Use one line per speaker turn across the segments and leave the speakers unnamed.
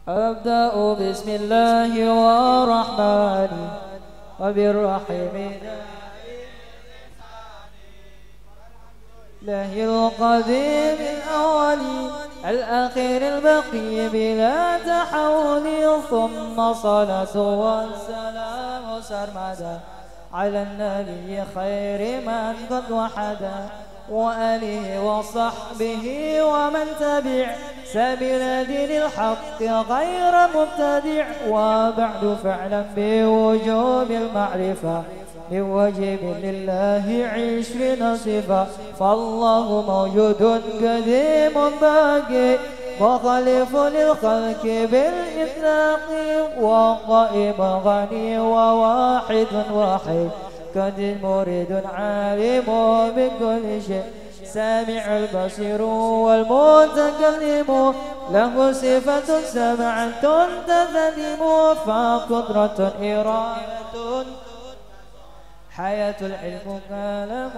أبدأ بسم الله والرحمن وبالرحيم الله القديم الأول الأخير البقي بلا تحول ثم صلاة والسلام سرمدا على النبي خير من قد وحدا وآله وصحبه ومن تبع سبيل دين الحق غير مبتدع وبعد فاعلم بوجوب المعرفة من واجب لله 20 صفة فالله موجود قديم باقي مخالف للخلق بالإطلاق وقائم غني وواحد واحد قد مريد عالم بكل شيء سامع البصير والمتكلم له صفة سمع تنتظم فقدرة إرادة حياة العلم كلام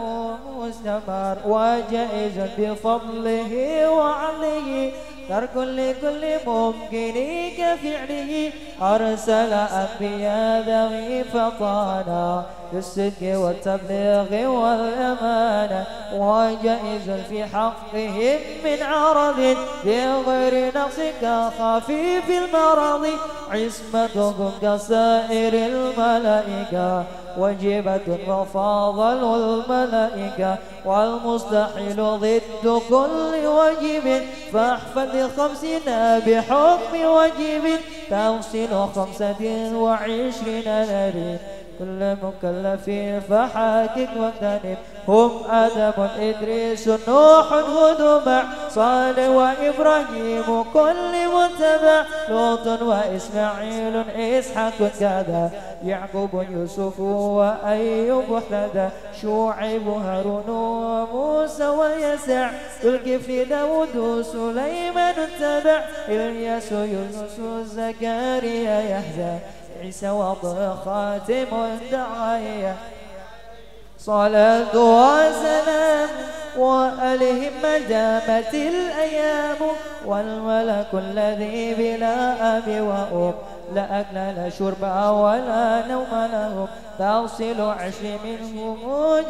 مستمر وجائز بفضله وعليه ترك لكل ممكن كفعله أرسل أنبياء ذوي فطانا بالصدق والتبليغ والأمانة وجائز في حقهم من عرض بغير نقص كخفيف المرض عصمتهم كسائر الملائكة وجبة وفاضل الملائكة والمستحيل ضد كل واجب فاحفظ 50 بحكم واجب تغسل 25 نارين كل مكلف فحاكك واغتنم هم آدم إدريس نوح هود مع صالح وإبراهيم كل متبع لوط وإسماعيل إسحاق كذا يعقوب يوسف وأيوب احتدى شعيب هارون وموسى ويسع ذو الكفل داود سليمان اتبع إلياس يونس زكريا يحزى عيسى وضع خاتم الدعاية صلاة وسلام وآلهم ما دامت الأيام والملك الذي بلا أب وأم لا أكل لا شرب ولا نوم لهم تغسل 10 منهم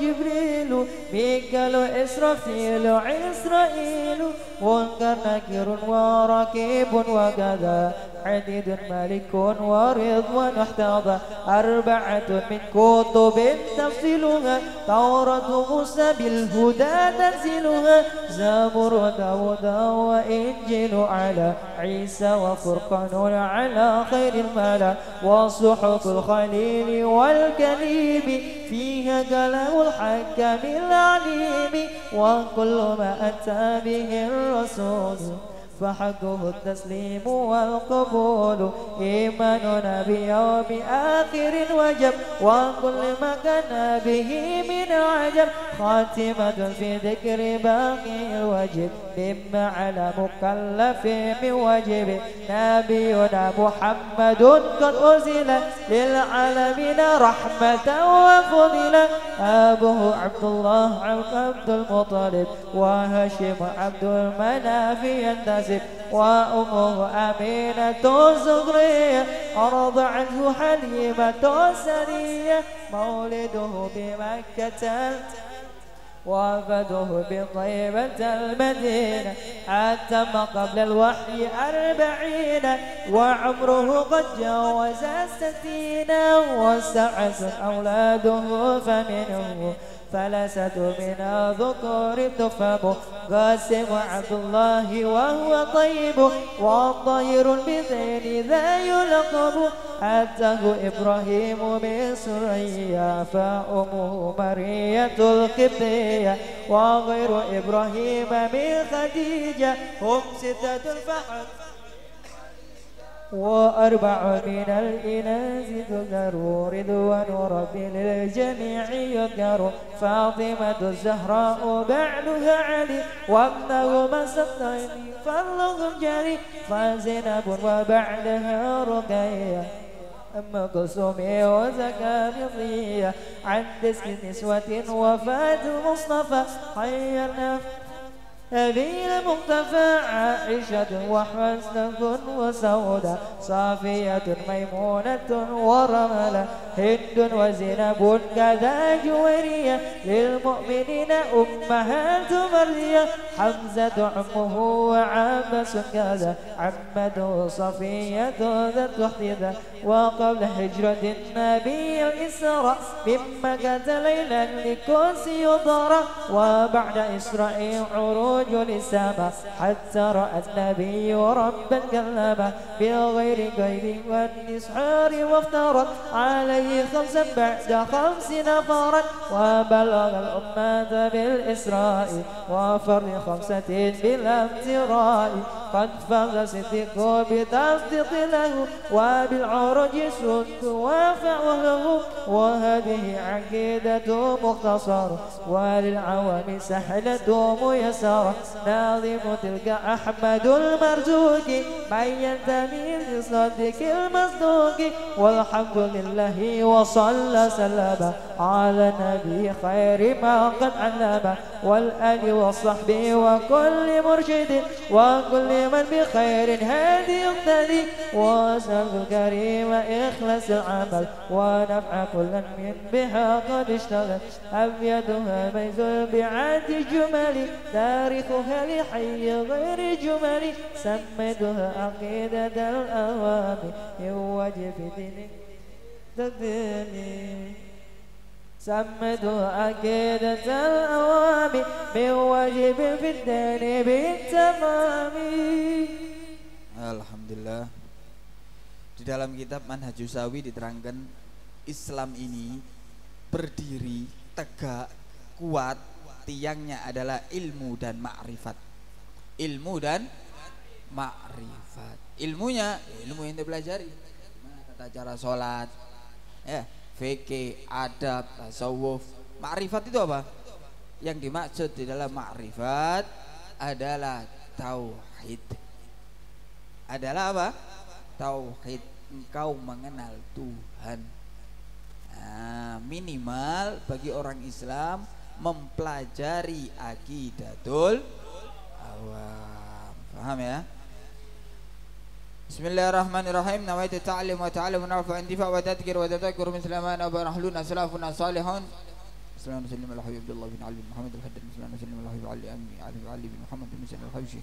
جبريل ميكال إسرافيل عسرائيل منكر نكير وركيب وكذا عديد ملك ورضوان احتضى 4 من كتب تفصيلها توراة موسى بالهدى تنزلها زبور داود وإنجيل على عيسى وفرقان على خير الملا وصحف الخليل والكليم فيها كلام الحكم العليم وكل ما أتى به الرسول فحقه التسليم والقبول إيماننا بيوم آخر وجب وكل ما كان به من عجب خاتمة في ذكر باقي الواجب مما على مكلف من واجب نبينا محمد قد أرسل للعالمين رحمة وفضلا أبوه عبد الله عبد المطلب وهاشم عبد المناف ينتسب وأمه أمينة زغرية أرضعته حليمة سرية مولده بمكة وفده بطيبة المدينة عتم قبل الوحي 40 وعمره قد جاوز 60 واستعس أولاده فمنه 3 من الذكور تفهم قاسم عبد الله وهو طيب والطير بذين ذا يلقب أتاه إبراهيم من سريا فأمه مرية القبطية وغير إبراهيم من خديجة هم 6 فحل 4 من الإناث تذكر رضوان ربي للجميع يذكر فاطمة الزهراء بعدها علي وابنهما سبتين فضلهم جري فزينب وبعدها رقية أم كلثوم وزكريا عن 9 نسوة وفاة المصطفى خيرنا نبيل مقتفى عائشة وحسنة وسودة صافية ميمونة ورملة هند وزينب كذا جويرية للمؤمنين أمهات مريم حمزة عمه وعباس كذا عمته صفية ذات احتذا وقبل هجرة النبي الإسراء من مكة ليلا لكوس يضرى وبعد إسرائيل عروج للسماء حتى رأى النبي ربا كلما بغير قيد والإسحار وافترت عليه خمسا بعد 5 نفرا وبلغ الأمة بالإسراء وفر 5 بلا امتراء قد فاز صديق بتصديق له وبالعرج سد وفعله وهذه عقيدة مختصر وللعوام سهلة ميسرة ناظم تلك أحمد المرزوق من ينتمي لصدق المصدوق والحمد لله وصلى سلم على النبي خير ما قد علم والآل والصحب وكل مرشد وكل من بخير هادي يقتدي وأسأل الكريم إخلاص العمل ونفع كل من بها قد اشتغل أبيضها ميز بعد جمل تاريخها لحي غير جمل سميتها عقيدة الأوامر يوجه في دين تقديري سميتها عقيدة الأوامر من واجب في الدين بالتمام.
Alhamdulillah. Di dalam kitab Manhajus Sawi diterangkan Islam ini berdiri tegak kuat, tiangnya adalah ilmu dan ma'rifat. Ilmu dan ma'rifat. Ilmunya ilmu yang dipelajari. Gimana tata cara sholat, ya, fikih, adab, tasawuf. Ma'rifat itu apa? Yang dimaksud di dalam ma'rifat adalah tauhid. Adalah apa? Tauhid, engkau mengenal Tuhan. Nah, minimal bagi orang Islam mempelajari aqidatul awam. Paham ya? Bismillahirrahmanirrahim. Nawaitu ta'lim wa ta'alim wa na'fu intifa' wa tadhkir wa tadhakkur min sulaman wa barahluna salafuna salihun. Sallallahu alaihi wa sallam Abdullah bin Ali bin Muhammad al-Haddad. Sallallahu alaihi wa sallam Ali bin Muhammad bin Musa al-Habsyi.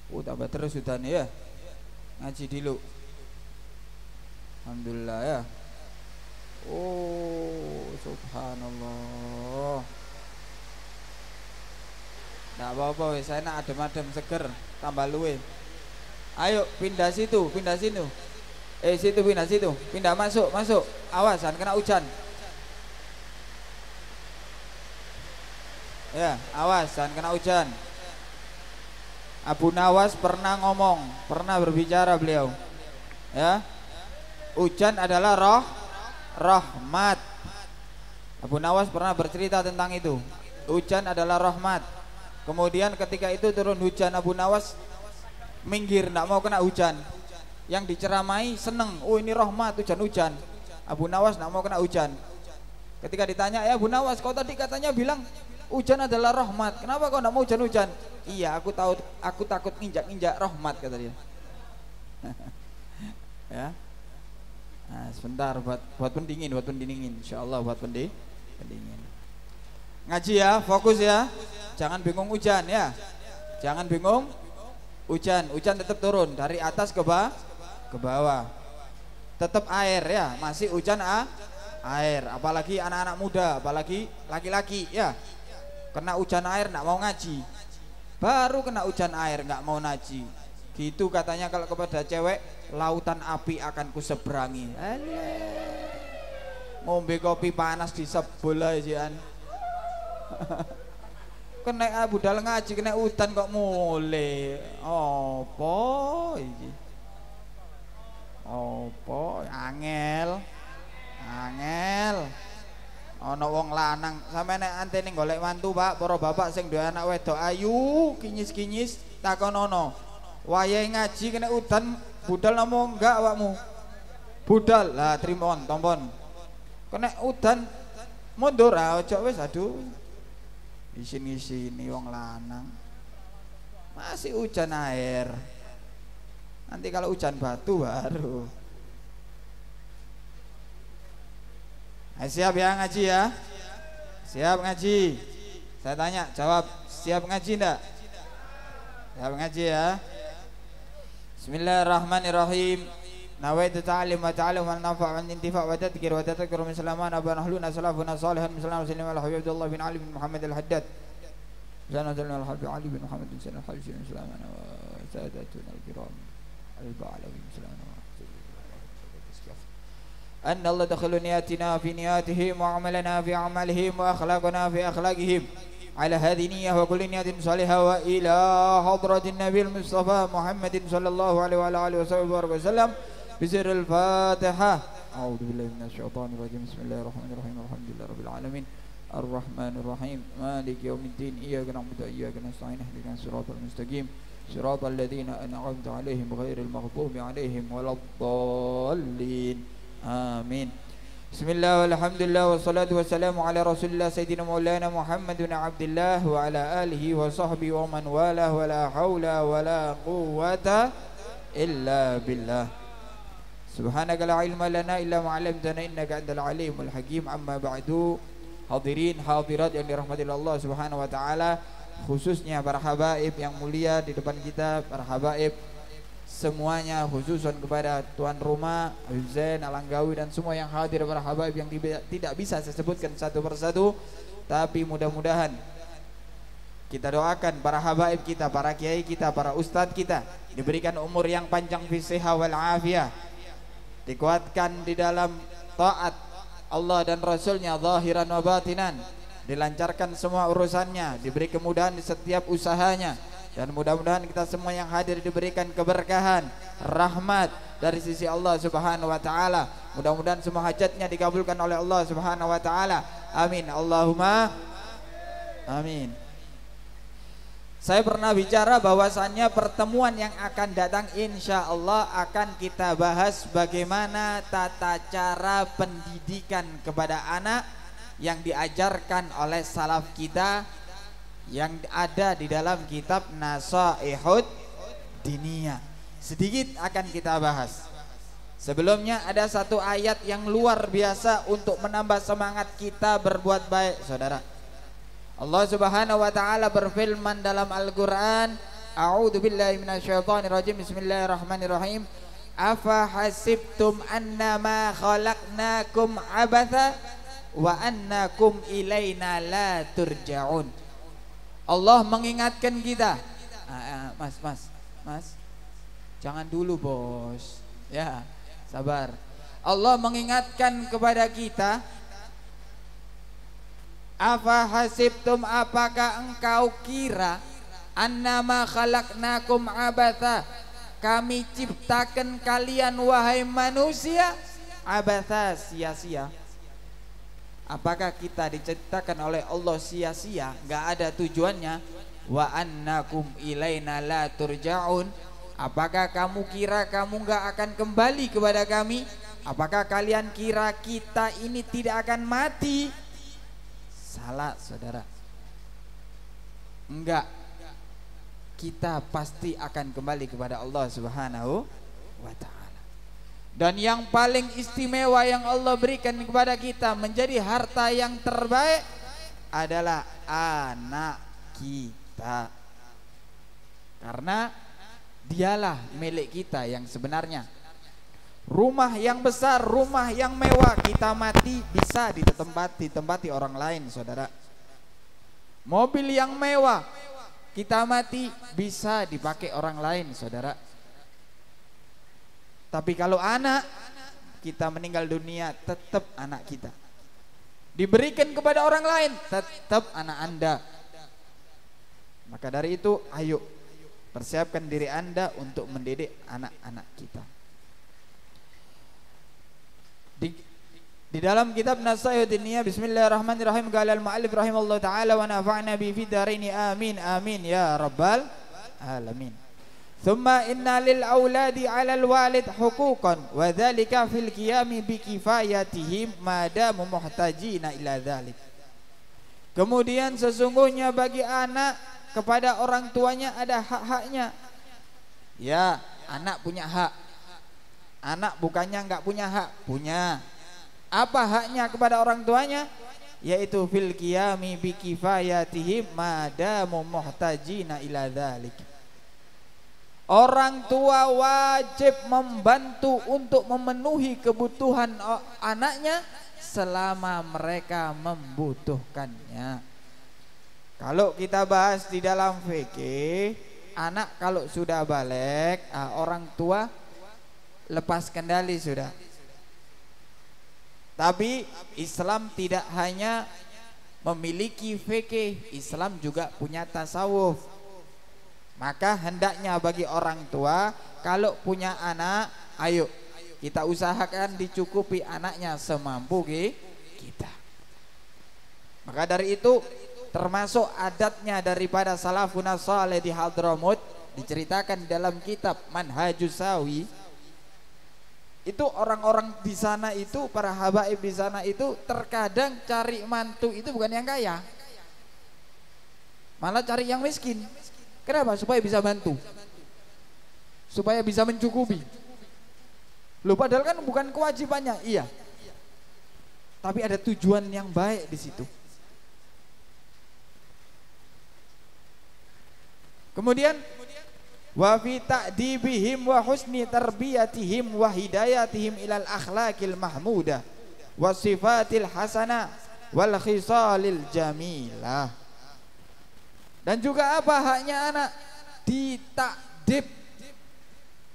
Oh, tambah terus sudah nih ya. Ngaji dulu. Alhamdulillah ya. Oh, subhanallah. Nggak apa-apa wes, saya nak adem-adem seger, tambah luwe. Ayo pindah situ, pindah sini. Situ pindah situ, pindah masuk, masuk. Awasan kena hujan. Ya, awasan kena hujan. Abu Nawas pernah ngomong, pernah berbicara beliau. Ya. Hujan adalah rahmat. Abu Nawas pernah bercerita tentang itu. Hujan adalah rahmat. Kemudian ketika itu turun hujan, Abu Nawas minggir, tidak mau kena hujan. Yang diceramai seneng, oh ini rahmat, hujan-hujan. Abu Nawas tidak mau kena hujan. Ketika ditanya, ya Abu Nawas, kau tadi katanya bilang hujan adalah rahmat, kenapa kau tidak mau hujan-hujan? Iya, aku takut injak-injak rahmat, kata dia. Ya. Nah, sebentar buat pendingin, insyaallah buat pendingin. Ngaji ya, fokus ya. Jangan bingung hujan ya. Jangan bingung hujan tetap turun dari atas ke bawah. Tetap air ya, masih hujan air, apalagi anak-anak muda, apalagi laki-laki ya. Kena hujan air enggak mau ngaji. Baru kena hujan air enggak mau ngaji. Gitu katanya kalau kepada cewek, lautan api akan kuseberangi. Ngombe kopi panas disebul aja. Kena budal ngaji, kena hutan kok mulai. Apa iki? Apa angel. Ana wong lanang sampe nek antene golek mantu, Pak, para bapak sing duwe anak wedok ayu, kinyis-kinyis takonono. Wayahe ngaji kena udan budal namo enggak awakmu? Budal. Lah trimon tompon. Kena udan mundur aja wis, aduh. Isin-isini wong lanang. Masih hujan air. Nanti kalau hujan batu baru. Siap ya ngaji ya? Siap ngaji? Saya tanya, jawab, siap ngaji enggak? Siap ngaji ya? Bismillahirrahmanirrahim. Nawaitu ta'alim wa ta'alim wa nafa' wa intifa' wa tadhkir wa tadhkir min salaman abana ahluna salafuna salihan min salamu sallim ala Habibullah bin Ali bin Muhammad al-Haddad. Sallallahu alaihi wa sallam Ali bin Muhammad bin Sallallahu alaihi wa sallam wa sadatuna al-kiram al-ba'alawi sallallahu أن الله دخل نياتنا في نياتهم وعملنا في أعمالهم وأخلاقنا في أخلاقهم على هذه النية وكل نية صالحة وإلى حضرة النبي المصطفى محمد صلى الله عليه وعلى آله وصحبه وسلم بسر الفاتحة. أعوذ بالله من الشيطان الرجيم. بسم الله الرحمن الرحيم. الحمد لله رب العالمين الرحمن الرحيم مالك يوم الدين إياك نعبد وإياك نستعين اهدنا الصراط المستقيم صراط الذين أنعمت عليهم غير المغضوب عليهم ولا الضالين. Amin. Bismillah walhamdulillah wassalatu wassalamu ala rasulillah sayyidina maulana Muhammad bin Abdullah wa ala alihi wa sahbihi wa man wala wa la hawla wa la quwwata illa billah. Subhanaka la ilma lana illa ma 'allamtana innaka antal alimul hakim. Amma ba'du. Hadirin hadirat yang dirahmati Allah Subhanahu wa taala, khususnya para habaib yang mulia di depan kita, para habaib semuanya, khususan kepada tuan rumah Zain Alanggawi dan semua yang hadir, para habaib yang tidak bisa saya sebutkan satu persatu, tapi mudah-mudahan kita doakan para habaib kita, para kiai kita, para ustadz kita diberikan umur yang panjang fi shihah wal afiyah, dikuatkan di dalam taat Allah dan Rasulnya zahiran wa batinan, dilancarkan semua urusannya, diberi kemudahan di setiap usahanya. Dan mudah-mudahan kita semua yang hadir diberikan keberkahan, rahmat dari sisi Allah Subhanahu wa taala. Mudah-mudahan semua hajatnya dikabulkan oleh Allah Subhanahu wa taala. Amin. Allahumma amin. Saya pernah bicara bahwasannya pertemuan yang akan datang insya Allah akan kita bahas bagaimana tata cara pendidikan kepada anak yang diajarkan oleh salaf kita, yang ada di dalam kitab Nasaihud Diniyah. Sedikit akan kita bahas. Sebelumnya ada satu ayat yang luar biasa untuk menambah semangat kita berbuat baik, saudara. Allah Subhanahu wa taala berfirman dalam Al-Qur'an, A'udzu billahi minasyaitonir rajim. Bismillahirrahmanirrahim. Afa hasibtum annama khalaqnakum abatha wa annakum ilaina la turja'un. Allah mengingatkan kita, mas, jangan dulu bos, ya sabar. Allah mengingatkan kepada kita, afa hasibtum, apakah engkau kira, annama khalaqnakum abatha, kami ciptakan kalian wahai manusia abatha, sia-sia. Apakah kita diciptakan oleh Allah sia-sia, nggak ada tujuannya? Wa annakum ilaina la turja'un. Apakah kamu kira kamu nggak akan kembali kepada kami? Apakah kalian kira kita ini tidak akan mati? Salah, saudara. Enggak. Kita pasti akan kembali kepada Allah Subhanahu wa ta'ala. Dan yang paling istimewa yang Allah berikan kepada kita menjadi harta yang terbaik adalah anak kita. Karena dialah milik kita yang sebenarnya. Rumah yang besar, rumah yang mewah, kita mati bisa ditempati orang lain, saudara. Mobil yang mewah, kita mati bisa dipakai orang lain, saudara. Tapi kalau anak kita meninggal dunia, tetap anak kita. Diberikan kepada orang lain, tetap anak Anda. Maka dari itu, ayo persiapkan diri Anda untuk mendidik anak-anak kita. Di dalam kitab Nasaihud Diniyah, bismillahirrahmanirrahim, qala al-mu'allif rahimallahu ta'ala wa nafa'na bi fi dharaini amin amin ya rabbal alamin. Thumma inna lil auladi 'ala al-walid huquqan wa dzalika fil qiyami bi kifayatihim ma damu muhtajina ila dzalik. Kemudian sesungguhnya bagi anak kepada orang tuanya ada hak-haknya. Ya, anak punya hak. Anak bukannya enggak punya hak, punya. Apa haknya kepada orang tuanya? Yaitu fil qiyami bi kifayatihim madamu muhtajina ila dzalik. Orang tua wajib membantu untuk memenuhi kebutuhan anaknya selama mereka membutuhkannya. Kalau kita bahas di dalam fikih, anak kalau sudah balik, orang tua lepas kendali sudah. Tapi Islam tidak hanya memiliki fikih, Islam juga punya tasawuf. Maka hendaknya bagi orang tua kalau punya anak, ayo kita usahakan dicukupi anaknya semampu kita. Maka dari itu termasuk adatnya daripada salafun saleh di Hadramut, diceritakan dalam kitab Manhajus Sawi. Itu orang-orang di sana itu, para habaib di sana itu terkadang cari mantu itu bukan yang kaya, malah cari yang miskin. Kenapa? Supaya bisa bantu, supaya bisa mencukupi. Loh, padahal kan bukan kewajibannya, iya. Tapi ada tujuan yang baik di situ. Kemudian wa fi ta'dibihim wa husni tarbiyatihim wa hidayatihim ilal akhlaqil mahmudah wa sifatil hasanah wal khisalil jamilah. Dan juga apa haknya anak? Ditakdib,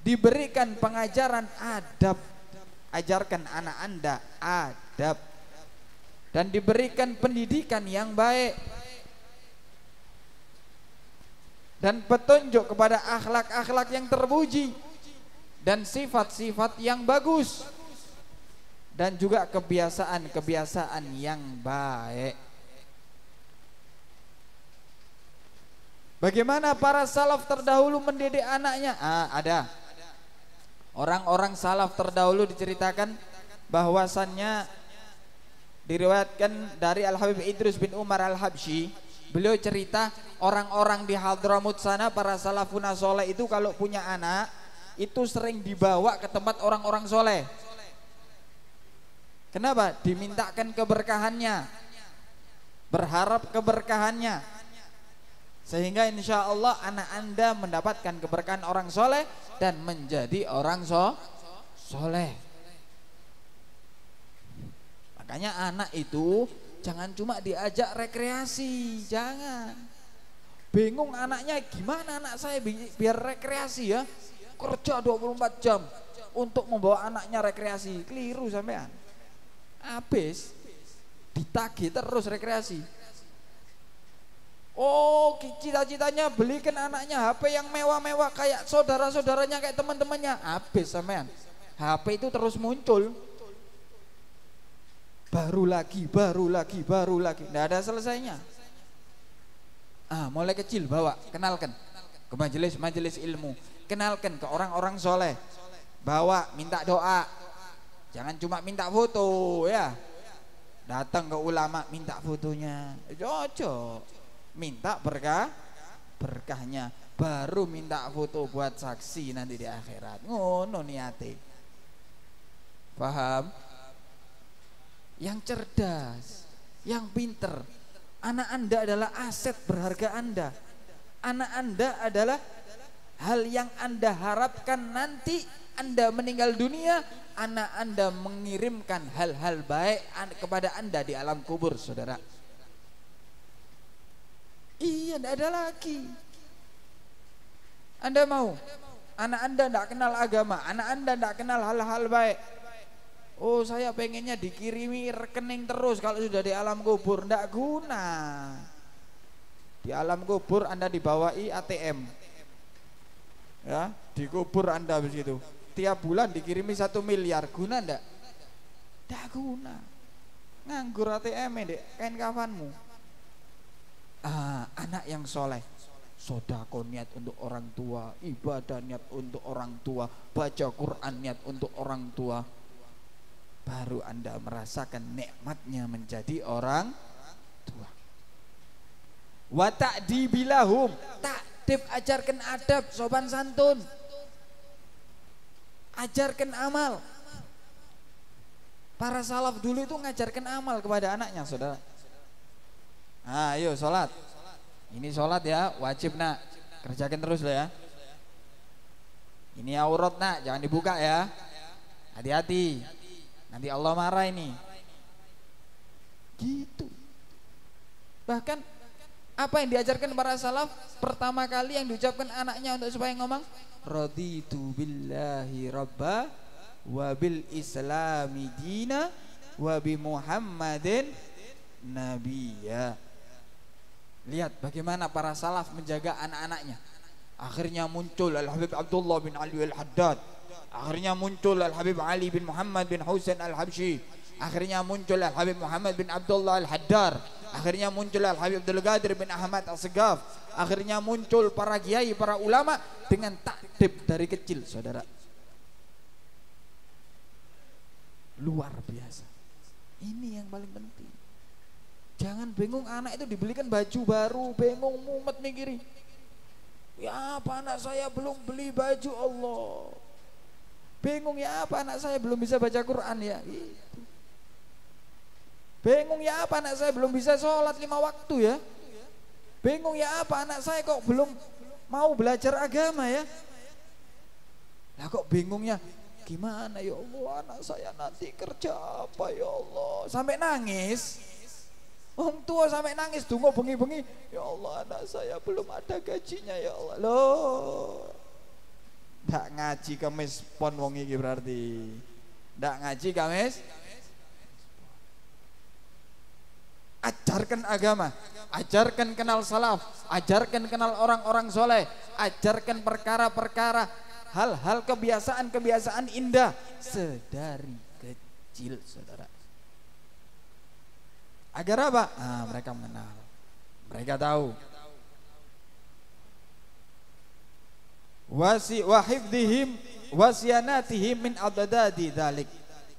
diberikan pengajaran adab. Ajarkan anak Anda adab dan diberikan pendidikan yang baik dan petunjuk kepada akhlak-akhlak yang terpuji dan sifat-sifat yang bagus dan juga kebiasaan-kebiasaan yang baik. Bagaimana para salaf terdahulu mendidik anaknya? Ada orang-orang salaf terdahulu diceritakan bahwasannya diriwayatkan dari Al-Habib Idrus bin Umar Al-Habsyi. Beliau cerita orang-orang di Hadramut sana, para salafun soleh itu kalau punya anak itu sering dibawa ke tempat orang-orang soleh. Kenapa? Dimintakan keberkahannya, berharap keberkahannya, sehingga insya Allah anak Anda mendapatkan keberkahan orang soleh dan menjadi orang soleh. Makanya anak itu jangan cuma diajak rekreasi, jangan. Bingung anaknya, gimana anak saya biar rekreasi ya? Kerja 24 jam untuk membawa anaknya rekreasi. Keliru sampean. Habis ditagih terus rekreasi. Oh, cita-citanya belikan anaknya HP yang mewah-mewah kayak saudara-saudaranya, kayak teman-temannya. Habis sampean. HP itu terus muncul. Baru lagi. Nggak ada selesainya. Mulai kecil bawa, kenalkan ke majelis ilmu, kenalkan ke orang-orang soleh, bawa, minta doa, jangan cuma minta foto ya. Datang ke ulama minta fotonya, cocok, minta berkahnya, baru minta foto buat saksi nanti di akhirat. Ngono niate. Paham? Yang cerdas, yang pinter. Anak Anda adalah aset berharga Anda. Anak Anda adalah hal yang Anda harapkan nanti Anda meninggal dunia, anak Anda mengirimkan hal-hal baik kepada Anda di alam kubur, saudara. Iya, tidak ada lagi. Anda mau anak Anda tidak kenal agama, anak Anda tidak kenal hal-hal baik. Oh, saya pengennya dikirimi rekening terus kalau sudah di alam kubur. Tidak guna. Di alam kubur Anda dibawai ATM, ya, dikubur Anda begitu. Tiap bulan dikirimi 1 miliar, guna enggak? Tidak guna. Nganggur ATM dek, kain kafanmu. Anak yang soleh, sodako niat untuk orang tua, ibadah niat untuk orang tua, baca Quran niat untuk orang tua, baru Anda merasakan nikmatnya menjadi orang tua. wa ta'dibilahum, ta'dib ajarkan adab, sopan santun, ajarkan amal. Para salaf dulu itu ngajarkan amal kepada anaknya, saudara. Nah, ayo sholat. Ini sholat ya, wajib nak, kerjakan terus lah ya. Ini aurat nak, jangan dibuka ya. Hati-hati, nanti Allah marah ini. Gitu. Bahkan apa yang diajarkan para salaf pertama kali yang diucapkan anaknya untuk supaya ngomong, raditu billahi rabba wa bil islami dina wa bi Muhammadin nabiyya. Lihat bagaimana para salaf menjaga anak-anaknya. Akhirnya muncul Al-Habib Abdullah bin Ali Al-Haddad, akhirnya muncul Al-Habib Ali bin Muhammad bin Husain Al-Habsyi, akhirnya muncul Al-Habib Muhammad bin Abdullah Al-Haddar, akhirnya muncul Al-Habib Abdul Qadir bin Ahmad As-Segaf, akhirnya muncul para kiai, para ulama dengan takdib dari kecil, saudara. Luar biasa. Ini yang paling penting. Jangan bingung anak itu dibelikan baju baru, bingung mumet mikiri. Ya apa anak saya belum beli baju Allah. Bingung ya apa anak saya belum bisa baca Quran ya. Gitu. Bingung ya apa anak saya belum bisa sholat 5 waktu ya. Bingung ya apa anak saya kok belum mau belajar agama ya. Nah kok bingungnya gimana ya Allah, anak saya nanti kerja apa ya Allah, sampai nangis. Orang tua sampai nangis, dungo bengi-bengi, ya Allah anak saya belum ada gajinya ya Allah. Loh, ndak ngaji kemis pon wong iki berarti. Ndak ngaji kemis. Ajarkan agama, ajarkan kenal salaf, ajarkan kenal orang-orang soleh, ajarkan perkara-perkara, hal-hal kebiasaan-kebiasaan indah sedari kecil, saudara. Agar apa? Nah, mereka mengenal, mereka tahu. Wahifdihim wasyanatihim min adadadi dzalik,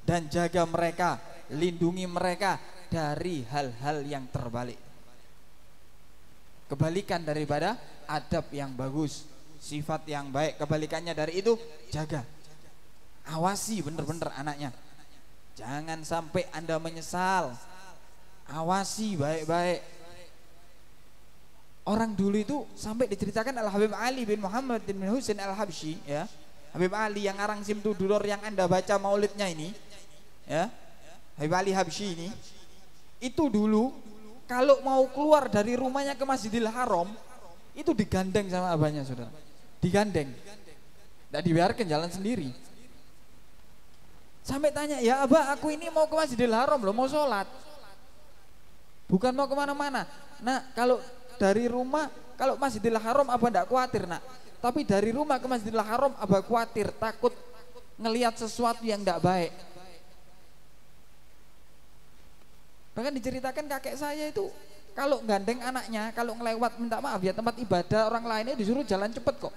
dan jaga mereka, lindungi mereka dari hal-hal yang terbalik, kebalikan daripada adab yang bagus, sifat yang baik, kebalikannya dari itu jaga, awasi bener-bener anaknya, jangan sampai Anda menyesal, awasi baik-baik. Orang dulu itu sampai diceritakan Al-Habib Ali bin Muhammad bin Husain Al-Habsyi ya, Habib Ali yang arang Simtuduror yang Anda baca maulidnya ini ya, Habib Ali Habsyi ini, itu dulu kalau mau keluar dari rumahnya ke Masjidil Haram itu digandeng sama abahnya, saudara. Digandeng, tidak dibiarkan jalan sendiri. Sampai tanya, ya abah aku ini mau ke Masjidil Haram loh, mau sholat, bukan mau kemana-mana. Nah kalau dari rumah, kalau Masjidil Haram abah tidak khawatir nak, tapi dari rumah ke Masjidil Haram abah khawatir, takut ngelihat sesuatu yang tidak baik. Bahkan diceritakan kakek saya itu kalau gandeng anaknya, kalau ngelewat minta maaf ya tempat ibadah orang lainnya disuruh jalan cepet kok.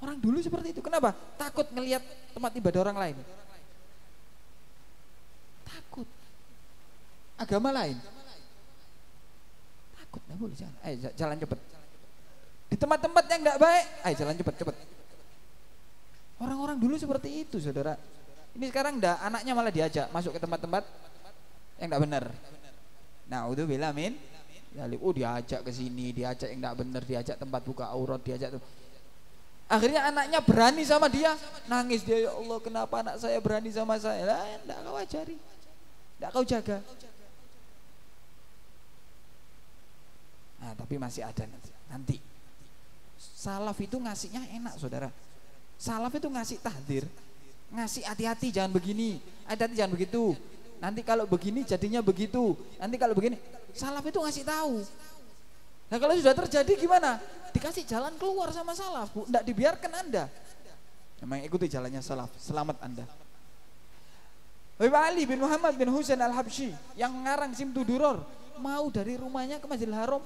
Orang dulu seperti itu. Kenapa? Takut ngelihat tempat ibadah orang lain. Takut. Agama lain. Takut, nggak boleh jalan. Ayo jalan cepet. Di tempat-tempat yang nggak baik, ayo jalan cepet. Orang-orang dulu seperti itu, saudara. Ini sekarang enggak, anaknya malah diajak masuk ke tempat-tempat yang enggak benar. Nah, udzubillah min. Diajak ke sini, diajak yang enggak benar, diajak tempat buka aurat, diajak tuh. Akhirnya anaknya berani sama dia, nangis dia, ya Allah kenapa anak saya berani sama saya? Lah, enggak kau ajari, enggak kau jaga. Nah, tapi masih ada nanti. Salaf itu ngasihnya enak, saudara. Salaf itu ngasih tahdzir, ngasih hati-hati jangan begini, hati-hati jangan begitu. Nanti kalau begini jadinya begitu. Nanti kalau begini, salaf itu ngasih tahu. Nah kalau sudah terjadi gimana? Dikasih jalan keluar sama salaf, Bu. Tidak dibiarkan Anda. Memang ikuti jalannya salaf, selamat Anda. Habib Ali bin Muhammad bin Husain Al-Habsyi yang ngarang Simtuduror mau dari rumahnya ke Masjidil Haram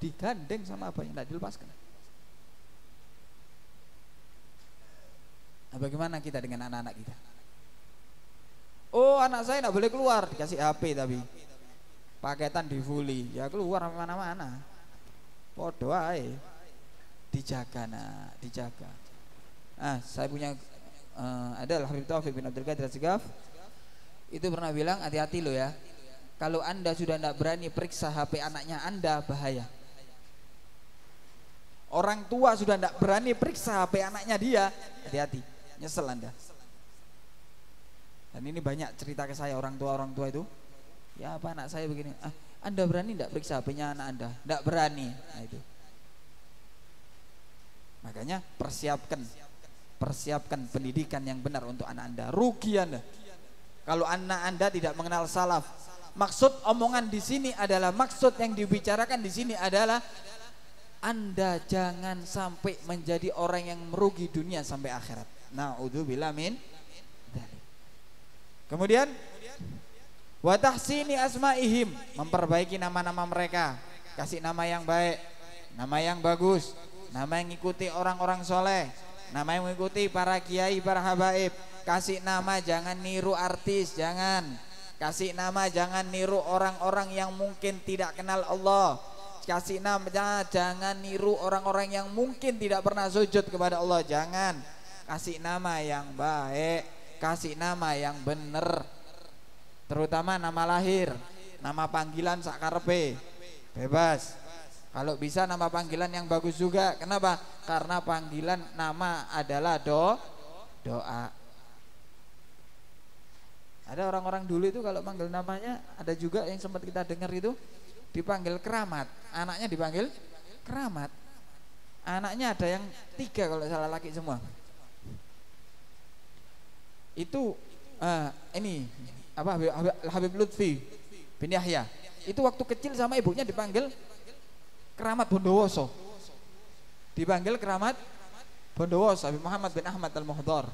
digandeng sama abahnya, tidak dilepaskan. Nah, bagaimana kita dengan anak-anak kita? Oh anak saya tidak boleh keluar, dikasih HP tapi paketan di fully, ya keluar mana-mana. Podo ae. Dijaga nak, dijaga. Saya punya adalah Habib Taufik bin Abdul Qadir As-Segaf. Itu pernah bilang hati-hati lo ya. Kalau Anda sudah tidak berani periksa HP anaknya Anda, bahaya. Orang tua sudah tidak berani periksa HP anaknya dia, hati-hati, nyesel Anda. Dan ini banyak cerita ke saya orang tua itu. Ya apa anak saya begini, Anda berani tidak periksa HP-nya anak Anda? Tidak berani. Nah itu. Makanya persiapkan pendidikan yang benar untuk anak Anda. Rugi Anda kalau anak Anda tidak mengenal salaf. Maksud omongan di sini adalah, maksud yang dibicarakan di sini adalah Anda jangan sampai menjadi orang yang merugi dunia sampai akhirat. Na'udzubillah min dzalik. Kemudian wa tahsini asma'ihim, memperbaiki nama-nama mereka, kasih nama yang baik, nama yang bagus, nama yang ngikuti orang-orang soleh, nama yang mengikuti para kiai, para habaib. Kasih nama jangan niru artis, jangan. Kasih nama jangan niru orang-orang yang mungkin tidak kenal Allah. Kasih nama jangan niru orang-orang yang mungkin tidak pernah sujud kepada Allah, jangan. Kasih nama yang baik, kasih nama yang benar. Terutama nama lahir, nama panggilan sakarepe, bebas. Kalau bisa nama panggilan yang bagus juga. Kenapa? Karena panggilan nama adalah doa. Ada orang-orang dulu itu kalau panggil namanya, ada juga yang sempat kita dengar itu dipanggil keramat, anaknya dipanggil keramat. Anaknya ada yang 3 kalau salah, laki semua. Itu ini apa, Habib Lutfi bin Yahya. Itu waktu kecil sama ibunya dipanggil Keramat Bondowoso. Dipanggil Keramat Bondowoso, Habib Muhammad bin Ahmad Al-Muhdar.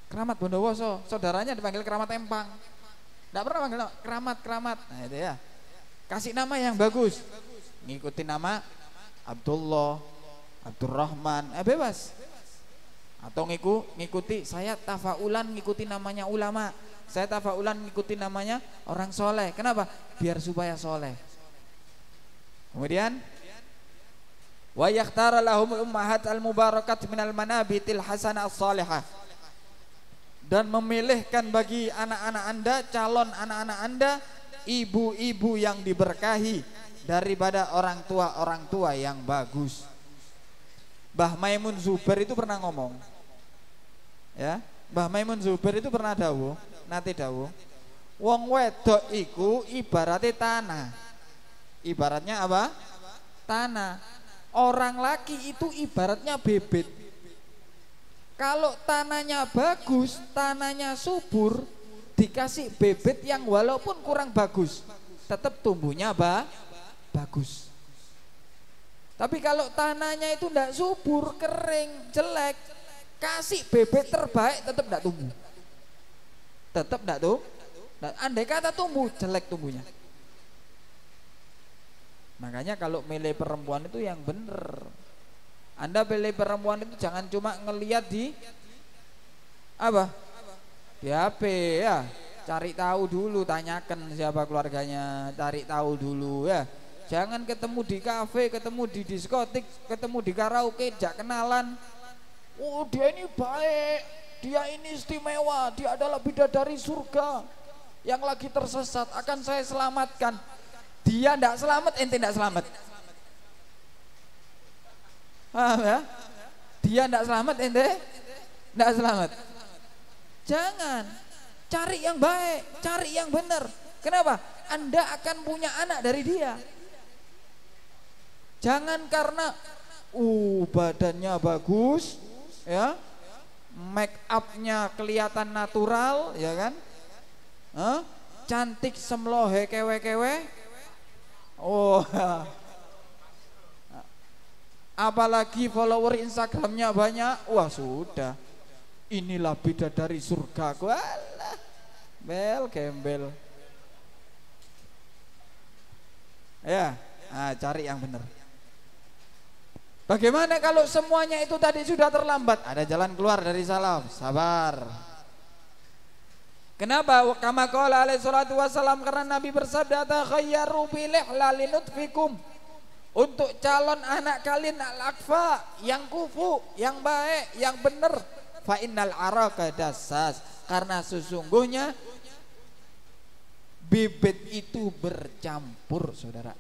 Keramat Bondowoso, saudaranya dipanggil Keramat Empang. Tidak pernah panggil keramat. Nah itu ya. Kasih nama yang bagus. Ngikuti nama Abdullah, Abdurrahman, bebas. Atau ngikuti, saya tafaulan ngikuti namanya ulama. Saya tafaulan ngikuti namanya orang soleh. Kenapa? Biar supaya soleh. Kemudian wa yakhtara lahumul ummahat al-mubarakat minal manabitil hasanah as-salihah. Dan memilihkan bagi anak-anak Anda, calon anak-anak Anda, ibu-ibu yang diberkahi daripada orang tua yang bagus. Mbah Maimun Zubair itu pernah ngomong, ya, Mbah Maimun Zubair itu pernah dawuh, wong wedok iku ibaratnya tanah. Ibaratnya apa? Tanah. Orang laki itu ibaratnya bibit. Kalau tanahnya bagus, tanahnya subur, dikasih bibit yang walaupun kurang bagus, tetap tumbuhnya bagus. Tapi kalau tanahnya itu tidak subur, kering, jelek, kasih bibit terbaik tetap tidak tumbuh. Tetap tidak tumbuh. Andai kata tumbuh, jelek tumbuhnya. Makanya kalau milih perempuan itu yang benar. Anda pilih perempuan itu jangan cuma ngelihat di apa? Di HP ya. Cari tahu dulu, tanyakan siapa keluarganya, cari tahu dulu ya. Jangan ketemu di kafe, ketemu di diskotik, ketemu di karaoke, jak kenalan. Oh, dia ini baik, dia ini istimewa, dia adalah bidadari surga yang lagi tersesat, akan saya selamatkan. Dia tidak selamat, ente tidak selamat. Paham ya? Dia tidak selamat, ente tidak selamat. Jangan, cari yang baik, cari yang benar. Kenapa? Anda akan punya anak dari dia. Jangan karena badannya bagus, ya, make upnya kelihatan natural, ya kan? Cantik semlohe kewe-kewe. Apalagi follower Instagramnya banyak, wah sudah, inilah bidadari surga. Walah, bel gembel. Ya, cari yang benar. Bagaimana kalau semuanya itu tadi sudah terlambat? Ada jalan keluar dari salaf, sabar. Kenapa? Kama qala alaihi salatu wassalam, karena Nabi bersabda takhayyaru pilih lalinutfikum, untuk calon anak kalian al-akfa, yang kufu, yang baik, yang benar. Fa innal araka dassas, karena sesungguhnya bibit itu bercampur, saudara.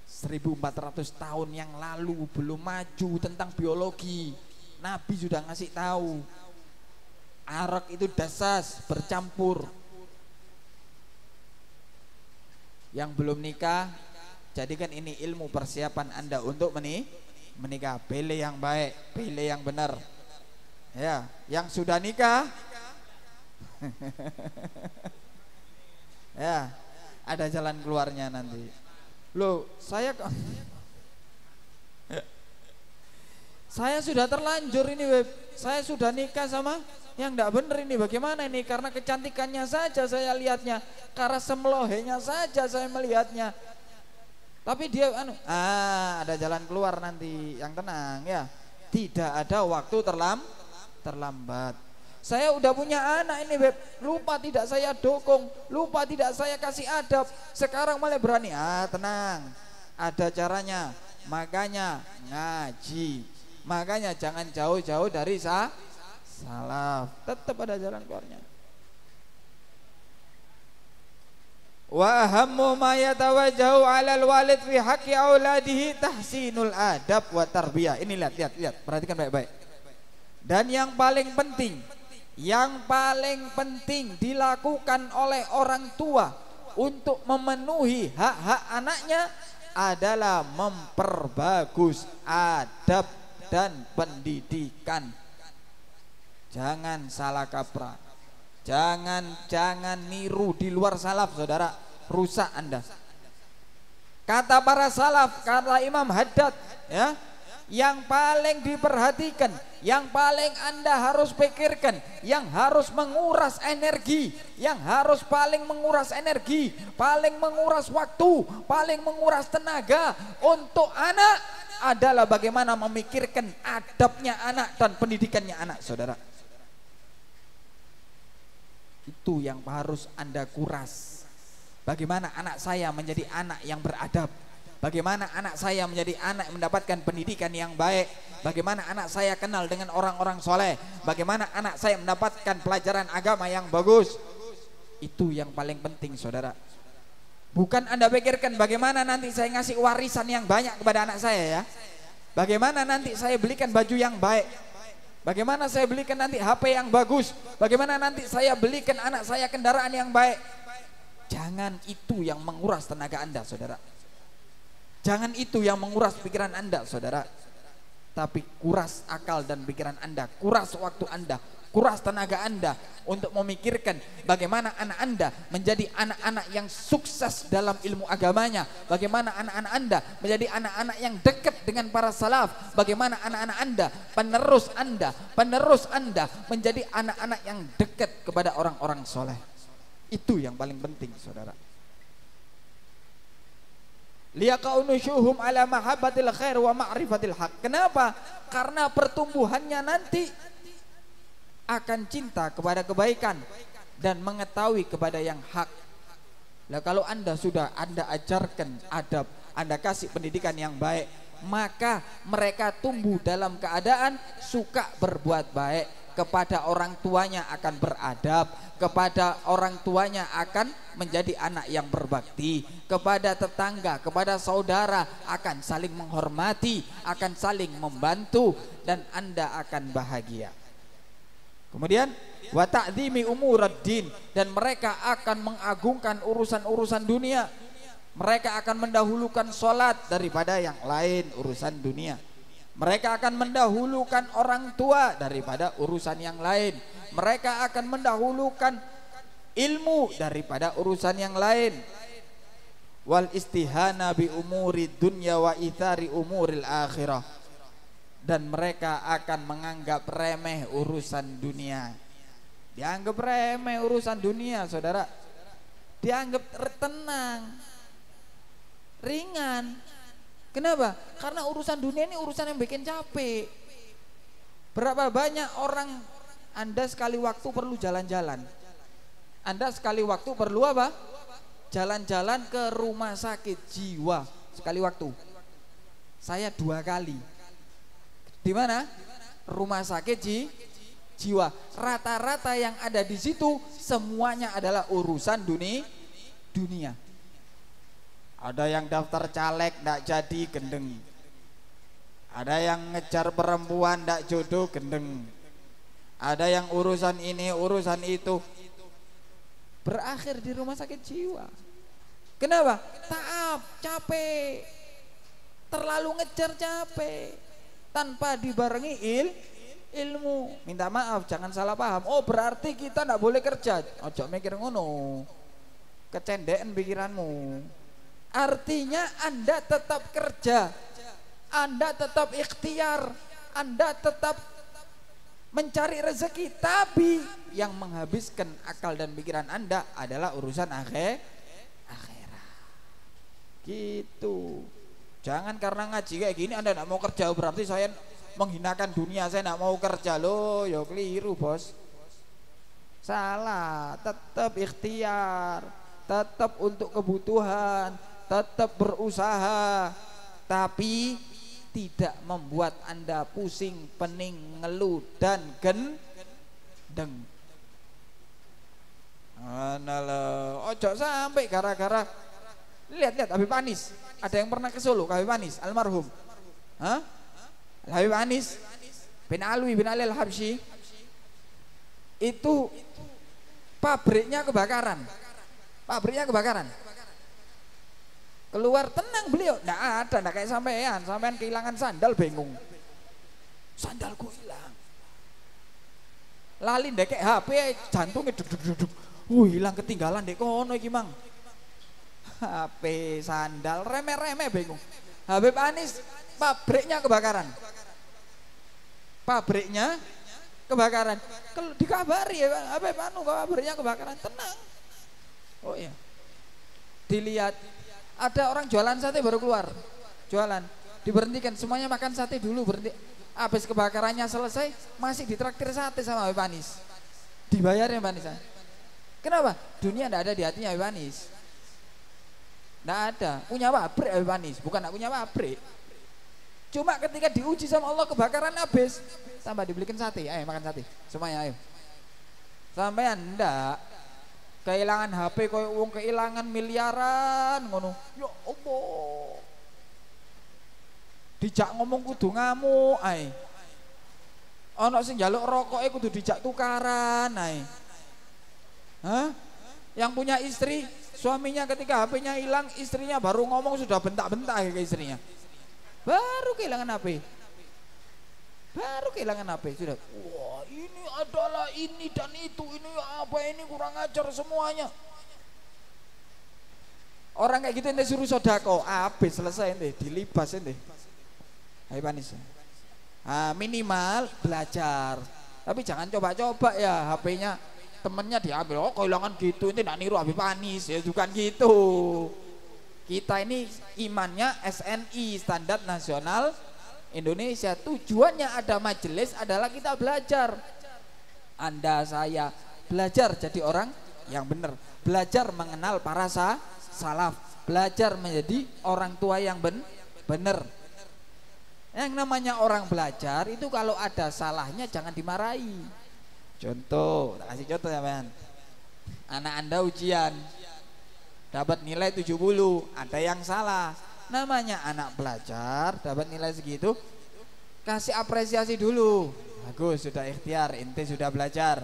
1400 tahun yang lalu belum maju tentang biologi, Nabi sudah ngasih tahu. Arak itu dasas, bercampur. Yang belum nikah, jadikan ini ilmu persiapan Anda untuk menikah. Pilih yang baik, pilih yang benar. Ya, yang sudah nikah ya, ada jalan keluarnya nanti. Loh, saya sudah terlanjur ini, Beb. Saya sudah nikah sama yang enggak bener ini, bagaimana ini? Karena kecantikannya saja saya lihatnya, karena semlohenya saja saya melihatnya. Tapi dia ada jalan keluar nanti, yang tenang ya. Tidak ada waktu terlambat. Saya udah punya anak ini, Beb. Lupa tidak saya dukung, lupa tidak saya kasih adab. Sekarang malah berani. Tenang. Ada caranya. Makanya ngaji. Makanya jangan jauh-jauh dari salaf, tetap ada jalan keluarnya. Wa ahammu ma yatawajjahu 'alal walid fi haqqi auladihi tahsinul adab wa tarbiyah. Ini lihat, perhatikan baik-baik. Dan yang paling penting dilakukan oleh orang tua untuk memenuhi hak-hak anaknya adalah memperbagus adab dan pendidikan. Jangan salah kaprah, jangan niru di luar salaf, saudara, rusak Anda. Kata para salaf, kata Imam Haddad, ya, yang paling diperhatikan, yang paling Anda harus pikirkan, yang harus menguras energi, yang harus paling menguras energi, paling menguras waktu, paling menguras tenaga untuk anak adalah bagaimana memikirkan adabnya anak dan pendidikannya anak, saudara. Itu yang harus Anda kuras. Bagaimana anak saya menjadi anak yang beradab, bagaimana anak saya menjadi anak yang mendapatkan pendidikan yang baik, bagaimana anak saya kenal dengan orang-orang soleh, bagaimana anak saya mendapatkan pelajaran agama yang bagus. Itu yang paling penting, saudara. Bukan Anda pikirkan bagaimana nanti saya ngasih warisan yang banyak kepada anak saya, ya. Bagaimana nanti saya belikan baju yang baik, bagaimana saya belikan nanti HP yang bagus, bagaimana nanti saya belikan anak saya kendaraan yang baik. Jangan itu yang menguras tenaga Anda, saudara. Jangan itu yang menguras pikiran Anda, saudara. Tapi kuras akal dan pikiran Anda, kuras waktu Anda, kuras tenaga Anda untuk memikirkan bagaimana anak Anda menjadi anak-anak yang sukses dalam ilmu agamanya, bagaimana anak-anak Anda menjadi anak-anak yang dekat dengan para salaf, bagaimana anak-anak Anda, penerus Anda menjadi anak-anak yang dekat kepada orang-orang soleh. Itu yang paling penting, saudara. Liyaqaunushuhum ala mahabbatil khair wa ma'rifatil haq. Kenapa? Karena pertumbuhannya nanti akan cinta kepada kebaikan dan mengetahui kepada yang hak. Lah kalau Anda sudah Anda ajarkan adab, Anda kasih pendidikan yang baik, maka mereka tumbuh dalam keadaan suka berbuat baik, kepada orang tuanya akan beradab, kepada orang tuanya akan menjadi anak yang berbakti, kepada tetangga, kepada saudara akan saling menghormati, akan saling membantu, dan Anda akan bahagia. Kemudian wa ta'dhimi umuraddin, dan mereka akan mengagungkan urusan-urusan dunia. Mereka akan mendahulukan sholat daripada yang lain urusan dunia. Mereka akan mendahulukan orang tua daripada urusan yang lain. Mereka akan mendahulukan ilmu daripada urusan yang lain. Wal istihana bi umuri dunya wa ithari umuril akhirah. Dan mereka akan menganggap remeh urusan dunia. Dianggap remeh urusan dunia, saudara. Dianggap tenang, ringan. Kenapa? Karena urusan dunia ini urusan yang bikin capek. Berapa banyak orang Anda sekali waktu perlu jalan-jalan. Anda sekali waktu perlu apa? Jalan-jalan ke rumah sakit jiwa sekali waktu. Saya 2 kali. Di mana? Rumah sakit jiwa. Rata-rata yang ada di situ semuanya adalah urusan dunia. Ada yang daftar caleg ndak jadi gendeng. Ada yang ngejar perempuan ndak jodoh gendeng. Ada yang urusan ini, urusan itu. Berakhir di rumah sakit jiwa. Kenapa? Taab, capek. Terlalu ngejar capek. Tanpa dibarengi ilmu. Minta maaf, jangan salah paham. Oh, berarti kita ndak boleh kerja. Ojo mikir ngono. Kecendean pikiranmu. Artinya Anda tetap kerja. Anda tetap ikhtiar. Anda tetap mencari rezeki, tapi yang menghabiskan akal dan pikiran Anda adalah urusan akhirat. Gitu. Jangan karena ngaji kayak gini Anda tidak mau kerja, berarti saya menghinakan dunia, saya tidak mau kerja. Loh, ya keliru bos. Salah, tetap ikhtiar, tetap untuk kebutuhan, tetap berusaha, tapi tidak membuat Anda pusing, pening, ngeluh dan gendeng. Analah, ojo sampai gara-gara lihat Habib Anis. Ada yang pernah ke Solo, Habib Anis almarhum. Hah? Habib Anis bin Alwi bin Ali Al-Habsyi itu pabriknya kebakaran. Keluar tenang beliau, enggak kayak sampean kehilangan sandal bingung. Sandalku hilang. Lali ndek HP jantungnya duduk. Hilang ketinggalan dek kono iki Mang. HP, sandal, remeh-remeh bingung. Habib Anis pabriknya kebakaran. Dikabari ya Habib pabriknya kebakaran, tenang. Oh iya. Dilihat ada orang jualan sate baru keluar, diberhentikan semuanya makan sate dulu, berhenti. Habis kebakarannya selesai masih ditraktir sate sama Habib Anis, dibayarnya Habib Anis. Kenapa? Dunia tidak ada di hatinya Habib Anis, tidak ada. Punya pabrik Habib Anis, bukan tidak punya pabrik. Cuma ketika diuji sama Allah kebakaran habis, tambah dibelikan sate, ayo makan sate semuanya ayo. Sampean ndak kehilangan HP koyo wong kehilangan miliaran ngono. Ya Allah. Dijak ngomong kudu ngamuk ae. Ana sing njaluk rokoke kudu dijak tukaran ae. Hah? Yang punya istri, suaminya ketika HP-nya hilang, istrinya baru ngomong sudah bentak-bentak ke istrinya. Baru kehilangan HP. Sudah. Wah, ini adalah ini dan itu, ini apa, ini kurang ajar semuanya. Orang kayak gitu ente suruh sodako, habis selesai ente, dilibas ente. Hai Panis. Minimal belajar. Tapi jangan coba-coba ya HP-nya temennya diambil. Oh, kehilangan gitu, ente enggak niru Habib Panis ya, bukan gitu. Kita ini imannya SNI, Standar Nasional Indonesia. Tujuannya ada majelis adalah kita belajar. Anda, saya belajar jadi orang yang benar, belajar mengenal para salaf, belajar menjadi orang tua yang benar. Yang namanya orang belajar itu kalau ada salahnya jangan dimarahi. Contoh, tak kasih contoh ya men. Anak Anda ujian dapat nilai 70, ada yang salah. Namanya anak belajar dapat nilai segitu, kasih apresiasi dulu. Bagus, sudah ikhtiar, ente sudah belajar.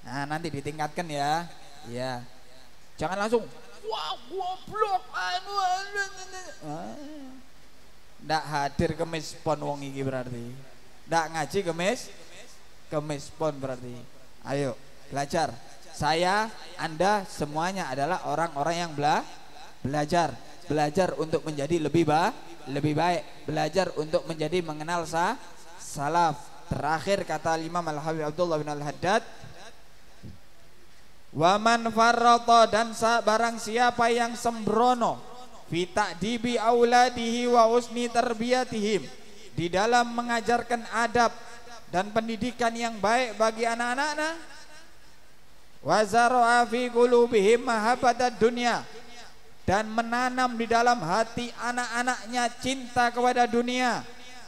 Nah, nanti ditingkatkan ya. Ya. Jangan langsung wah goblok ndak hadir kemis pon wong iki berarti. Ndak ngaji kemis pon berarti. Ayo, belajar. Saya, Anda semuanya adalah orang-orang yang belajar. Belajar untuk menjadi lebih baik, belajar untuk menjadi mengenal salaf. Terakhir kata Imam Al-Habib Abdullah bin Al-Haddad, wa man farrata, dan barang siapa yang sembrono fi ta'dibi auladihi wa husni tarbiyatihim, di dalam mengajarkan adab dan pendidikan yang baik bagi anak-anaknya, wa zara'a fi qulubihim mahabbatad dunya, dan menanam di dalam hati anak-anaknya cinta kepada dunia,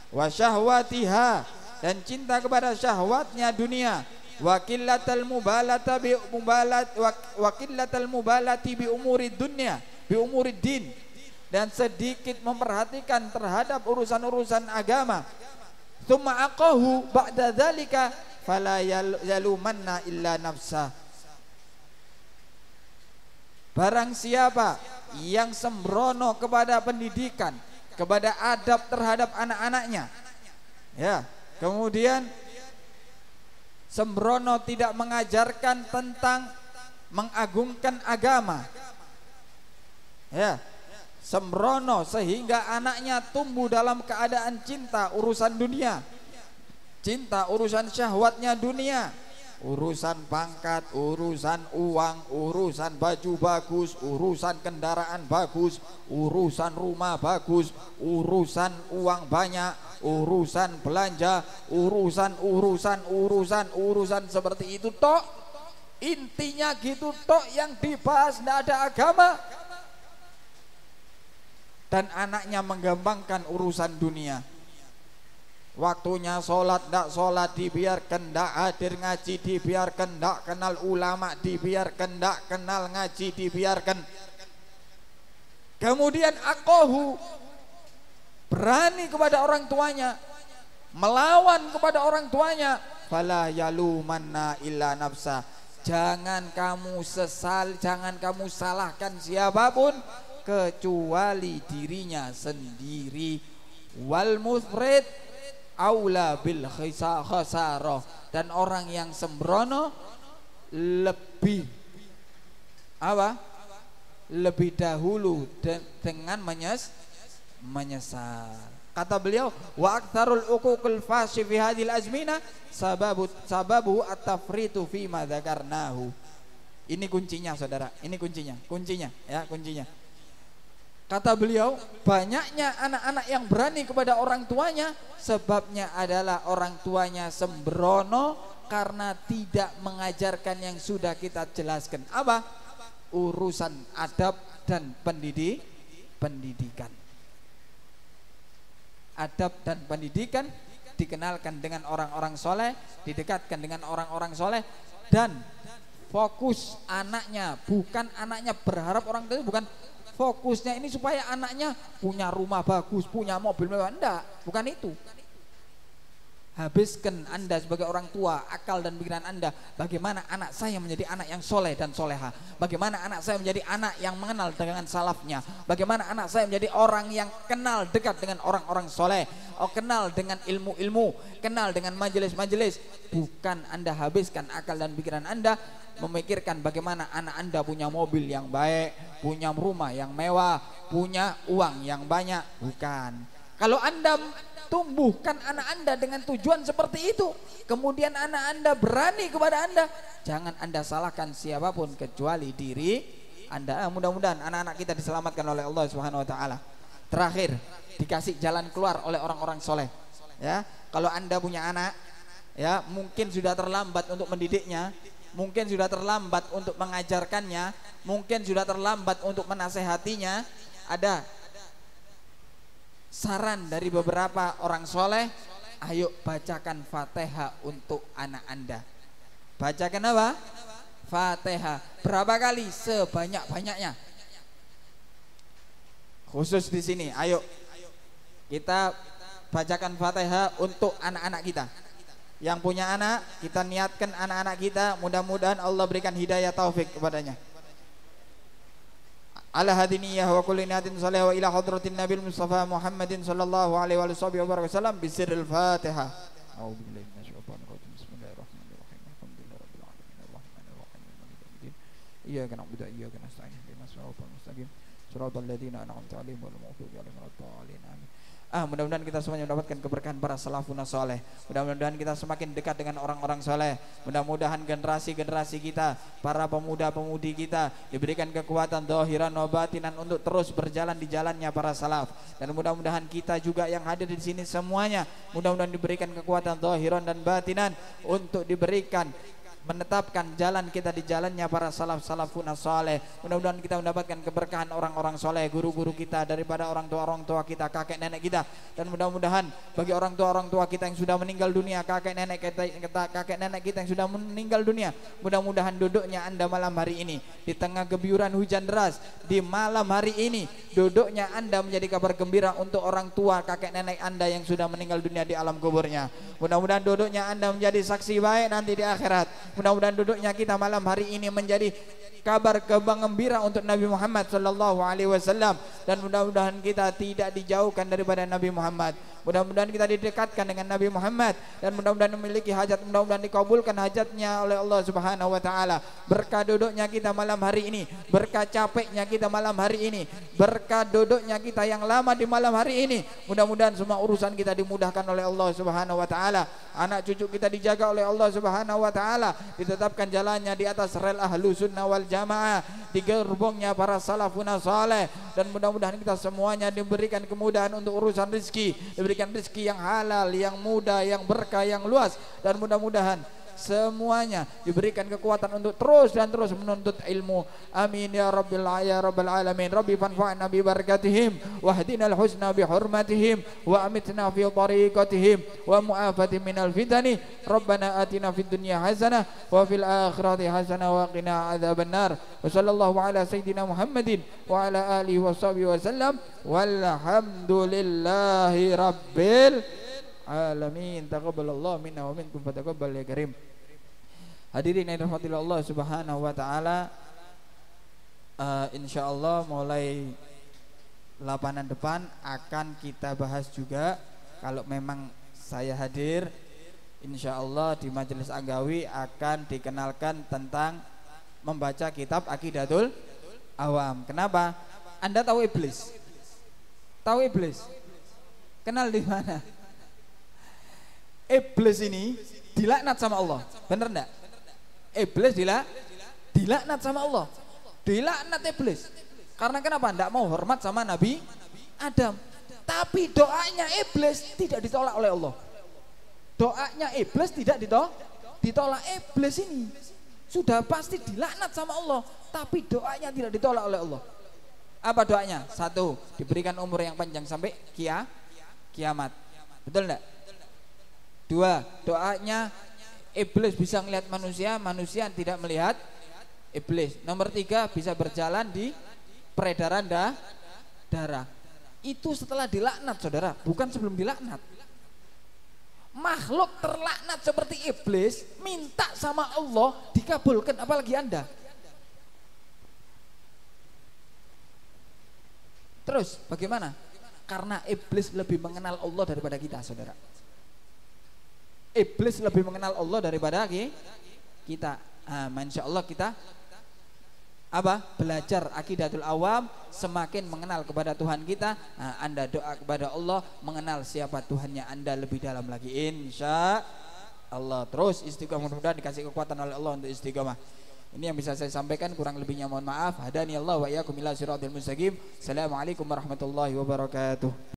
wa syahwatiha, dan cinta kepada syahwatnya dunia, wa qillatal mubalati bi umuri dunya bi umuri din, dan sedikit memperhatikan terhadap urusan-urusan agama. Tsumma aqahu ba'da dzalika fala yalumanna illa nafsah. Barang siapa yang sembrono kepada pendidikan, kepada adab terhadap anak-anaknya, ya, kemudian sembrono tidak mengajarkan tentang mengagungkan agama, ya, sembrono sehingga anaknya tumbuh dalam keadaan cinta urusan dunia, cinta urusan syahwatnya dunia, urusan pangkat, urusan uang, urusan baju bagus, urusan kendaraan bagus, urusan rumah bagus, urusan uang banyak, urusan belanja, urusan seperti itu tok. Intinya gitu tok yang dibahas, tidak ada agama. Dan anaknya menggampangkan urusan dunia. Waktunya sholat, tidak sholat, dibiarkan. Tidak hadir ngaji, dibiarkan. Tidak kenal ulama, dibiarkan. Tidak kenal ngaji, dibiarkan. Kemudian aqahu, berani kepada orang tuanya, melawan kepada orang tuanya. Fala yalumanna illa nafsa, jangan kamu sesal, jangan kamu salahkan siapapun kecuali dirinya sendiri. Wal mufrid aula bil khasarah, dan orang yang sembrono lebih apa? Lebih dahulu dengan menyesal. Kata beliau, wa aktsarul uquqil fashi fi hadhil azmina sababu at-tafritu fi ma dzakarnahu. Ini kuncinya saudara, ini kuncinya ya, kuncinya. Kata beliau, banyaknya anak-anak yang berani kepada orang tuanya, sebabnya adalah orang tuanya sembrono karena tidak mengajarkan yang sudah kita jelaskan. Apa? Urusan adab dan pendidikan. Adab dan pendidikan dikenalkan dengan orang-orang soleh, didekatkan dengan orang-orang soleh, dan fokus anaknya, bukan anaknya berharap orang tua, bukan. Fokusnya ini supaya anaknya punya rumah bagus, punya mobil mewah. Enggak, bukan itu. Habiskan Anda sebagai orang tua akal dan pikiran Anda, bagaimana anak saya menjadi anak yang soleh dan soleha, bagaimana anak saya menjadi anak yang mengenal dengan salafnya, bagaimana anak saya menjadi orang yang kenal dekat dengan orang-orang soleh, kenal dengan ilmu-ilmu, kenal dengan majelis-majelis. Bukan Anda habiskan akal dan pikiran Anda memikirkan bagaimana anak Anda punya mobil yang baik, punya rumah yang mewah, punya uang yang banyak. Bukan. Kalau Anda tumbuhkan anak Anda dengan tujuan seperti itu, kemudian anak Anda berani kepada Anda, jangan Anda salahkan siapapun kecuali diri Anda. Mudah-mudahan anak-anak kita diselamatkan oleh Allah Subhanahu wa taala. Terakhir, dikasih jalan keluar oleh orang-orang soleh. Ya, kalau Anda punya anak, ya, mungkin sudah terlambat untuk mendidiknya, mungkin sudah terlambat untuk mengajarkannya, mungkin sudah terlambat untuk menasehatinya. Ada saran dari beberapa orang soleh, ayo bacakan Fatihah untuk anak Anda. Bacakan apa? Fatihah. Berapa kali? Sebanyak-banyaknya. Khusus di sini, ayo kita bacakan Fatihah untuk anak-anak kita. Yang punya anak, kita niatkan anak-anak kita, mudah-mudahan Allah berikan hidayah taufik kepadanya. Ala hadiniyah wa kulli niyatin salih wa ila hadratin nabil mustafa Muhammadin sallallahu alaihi wa sallam bisirril Fatihah. A'udzubillahi minasyaitonir rajim. Bismillahirrahmanirrahim. Alhamdulillahi rabbil alamin arrahmanir rahim maliki yaumiddin. Iyyaka na'budu wa iyyaka nasta'in ihdinas siratal mustaqim siratal ladzina an'amta 'alaihim ghairil maghdubi 'alaihim waladdallin. Amin. Mudah-mudahan kita semuanya mendapatkan keberkahan para salafun saleh. Mudah-mudahan kita semakin dekat dengan orang-orang saleh. Mudah-mudahan generasi-generasi kita, para pemuda-pemudi kita diberikan kekuatan zahiran wa batinan untuk terus berjalan di jalannya para salaf. Dan mudah-mudahan kita juga yang hadir di sini semuanya mudah-mudahan diberikan kekuatan zahiran dan batinan untuk diberikan menetapkan jalan kita di jalannya para salafun saleh. Mudah-mudahan kita mendapatkan keberkahan orang-orang soleh, guru-guru kita, daripada orang tua kita, kakek nenek kita. Dan mudah-mudahan bagi orang tua kita yang sudah meninggal dunia, kakek nenek kita yang sudah meninggal dunia, mudah-mudahan duduknya Anda malam hari ini di tengah guyuran hujan deras, di malam hari ini duduknya Anda menjadi kabar gembira untuk orang tua kakek nenek Anda yang sudah meninggal dunia di alam kuburnya. Mudah-mudahan duduknya Anda menjadi saksi baik nanti di akhirat. Mudah-mudahan duduknya kita malam hari ini menjadi kabar gembira untuk Nabi Muhammad sallallahu alaihi wasallam, dan mudah-mudahan kita tidak dijauhkan daripada Nabi Muhammad. Mudah-mudahan kita didekatkan dengan Nabi Muhammad, dan mudah-mudahan memiliki hajat, mudah-mudahan dikabulkan hajatnya oleh Allah Subhanahu wa taala. Berkah duduknya kita malam hari ini, berkah capeknya kita malam hari ini, berkah duduknya kita yang lama di malam hari ini, mudah-mudahan semua urusan kita dimudahkan oleh Allah Subhanahu wa taala. Anak cucu kita dijaga oleh Allah Subhanahu wa taala, ditetapkan jalannya di atas rel ahlu sunnah wal jamaah, di gerbongnya para salafun saleh, dan mudah-mudahan kita semuanya diberikan kemudahan untuk urusan rezeki, diberikan rezeki yang halal, yang mudah, yang berkah, yang luas, dan mudah-mudahan semuanya diberikan kekuatan untuk terus dan terus menuntut ilmu. Amin ya rabbal alamin. Rabbi fanfa'na bi barakatihim wahdinal husna bi hurmatihim wa amitna fi tariqatihim wa mu'afati minal fitani. Rabbana atina fid dunya hasanah wa fil akhirati hasanah wa qina adzabannar. Wa sallallahu ala sayyidina Muhammadin wa ala alihi wa sahbihi wasallam walhamdulillahi rabbil alamin. Taqabbalallahu minna wa minkum fataqabbal ya karim. Hadirin yang dirahmati Allah Subhanahu wa taala, insyaallah mulai lapanan depan akan kita bahas juga, kalau memang saya hadir, insyaallah di Majelis Anggawi akan dikenalkan tentang membaca kitab Aqidatul Awam. Kenapa? Anda tahu iblis? Tahu iblis? Kenal di mana? Iblis ini dilaknat sama Allah, bener enggak? Iblis dilaknat sama Allah, dilaknat iblis. Karena kenapa? Enggak mau hormat sama Nabi Adam. Tapi doanya iblis tidak ditolak oleh Allah. Doanya iblis tidak ditolak. Iblis ini sudah pasti dilaknat sama Allah, tapi doanya tidak ditolak oleh Allah. Apa doanya? Satu, diberikan umur yang panjang sampai kiamat. Betul enggak? Dua, doanya iblis bisa melihat manusia, manusia tidak melihat iblis. Nomor tiga, bisa berjalan di peredaran darah. Itu setelah dilaknat, saudara, bukan sebelum dilaknat. Makhluk terlaknat seperti iblis minta sama Allah dikabulkan, apalagi Anda. Terus bagaimana? Karena iblis lebih mengenal Allah daripada kita, saudara. Iblis lebih mengenal Allah daripada kita. Masya Allah kita belajar Aqidatul Awam, semakin mengenal kepada Tuhan kita. Anda doa kepada Allah, mengenal siapa Tuhannya Anda lebih dalam lagi, insya Allah. Terus istiqomah, mudah-mudahan dikasih kekuatan oleh Allah untuk istiqomah. Ini yang bisa saya sampaikan, kurang lebihnya mohon maaf. Hadani Allah wa iyyakum ila siratal mustaqim. Assalamualaikum warahmatullahi wabarakatuh.